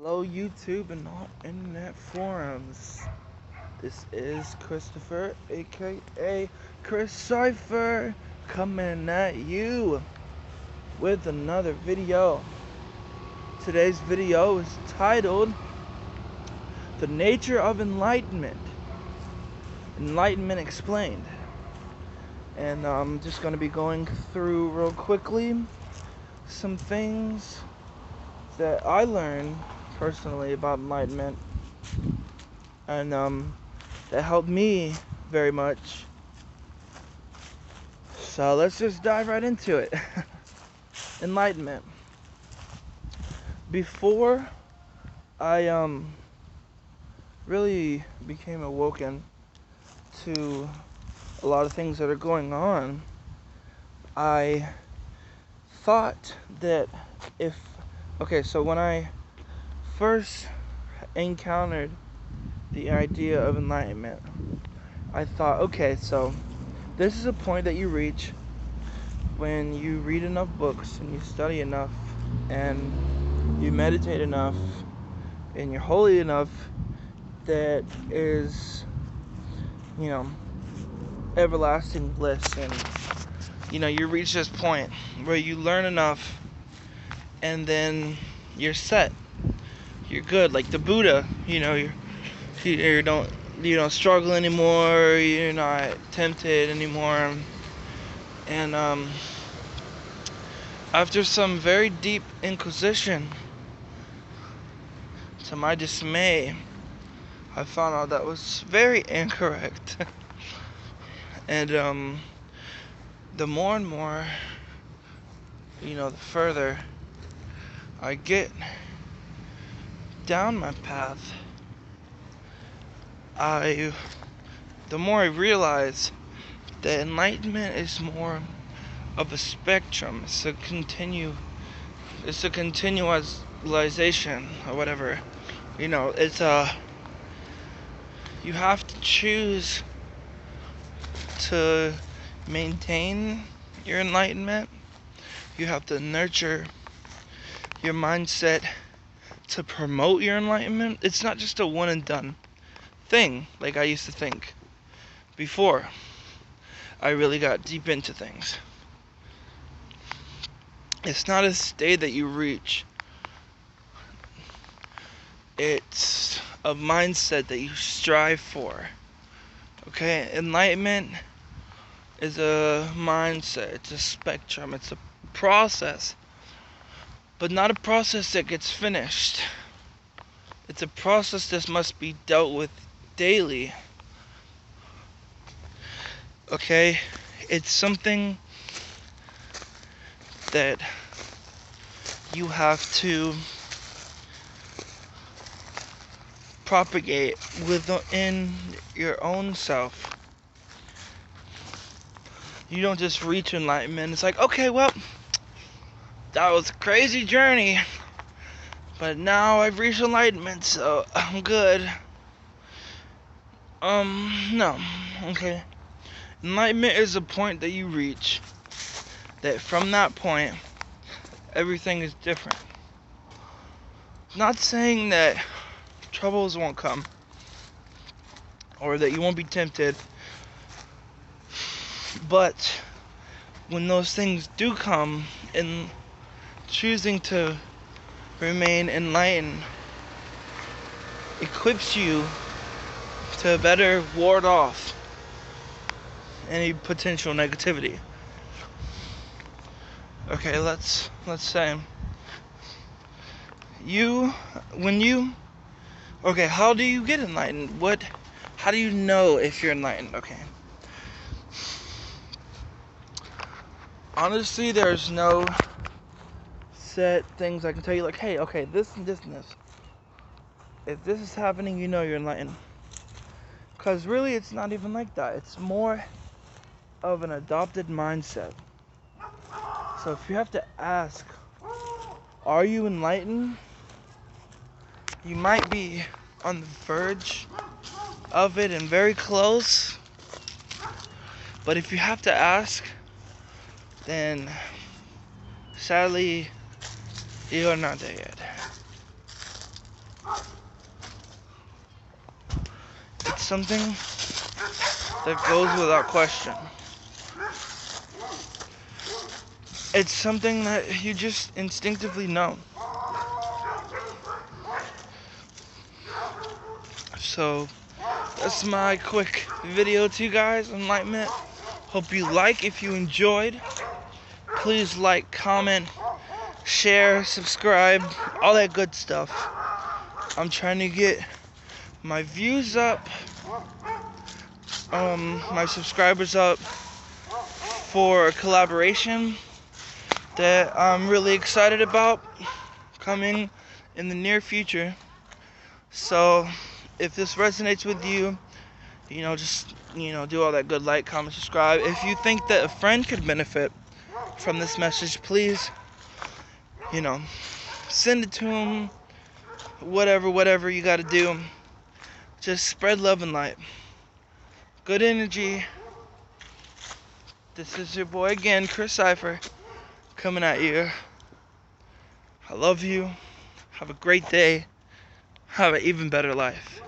Hello YouTube and all internet forums. This is Christopher, aka Chris Cypher, coming at you with another video. Today's video is titled The Nature of Enlightenment. Enlightenment Explained. And I'm just going to be going through real quickly some things that I learned personally about enlightenment, and that helped me very much. So let's just dive right into it. Enlightenment. Before I really became awoken to a lot of things that are going on, I thought that so when I first encountered the idea of enlightenment, I thought, okay, so this is a point that you reach when you read enough books and you study enough and you meditate enough and you're holy enough that is, everlasting bliss, and you reach this point where you learn enough and then you're set. You're good, like the Buddha. You don't struggle anymore. You're not tempted anymore. And after some very deep inquisition, to my dismay, I found out that was very incorrect. And the more and more, the further I get down my path, the more I realize that enlightenment is more of a spectrum. It's a continualization or whatever. You have to choose to maintain your enlightenment. You have to nurture your mindset to promote your enlightenment. It's not just a one and done thing like I used to think before I really got deep into things. It's not a state that you reach. It's a mindset that you strive for. Okay? Enlightenment is a mindset. It's a spectrum. It's a process. But not a process that gets finished. It's a process that must be dealt with daily. Okay? It's something that you have to propagate within your own self. You don't just reach enlightenment. It's like, okay, well, that was a crazy journey, but now I've reached enlightenment, so I'm good. No. Okay. Enlightenment is a point that you reach, that from that point, everything is different. Not saying that troubles won't come, or that you won't be tempted, but when those things do come, and choosing to remain enlightened equips you to better ward off any potential negativity. Okay, let's say how do you get enlightened? How do you know if you're enlightened? Okay. Honestly, there's no set things I can tell you, like, hey, okay, this and this and this. If this is happening, you're enlightened. Because really, it's not even like that. It's more of an adopted mindset. So if you have to ask, are you enlightened? You might be on the verge of it and very close. But if you have to ask, then sadly, you're not there yet. something that goes without question. It's something that you just instinctively know. So that's my quick video to you guys, Enlightenment. Hope you like. If you enjoyed, please like, comment, share, subscribe, all that good stuff. I'm trying to get my views up, my subscribers up for a collaboration that I'm really excited about coming in the near future. So if this resonates with you, just do all that good, like, comment, subscribe. If you think that a friend could benefit from this message, please send it to them. Whatever you gotta do, just spread love and light, good energy. This is your boy again, Chris Cypher, coming at you. I love you. Have a great day. Have an even better life.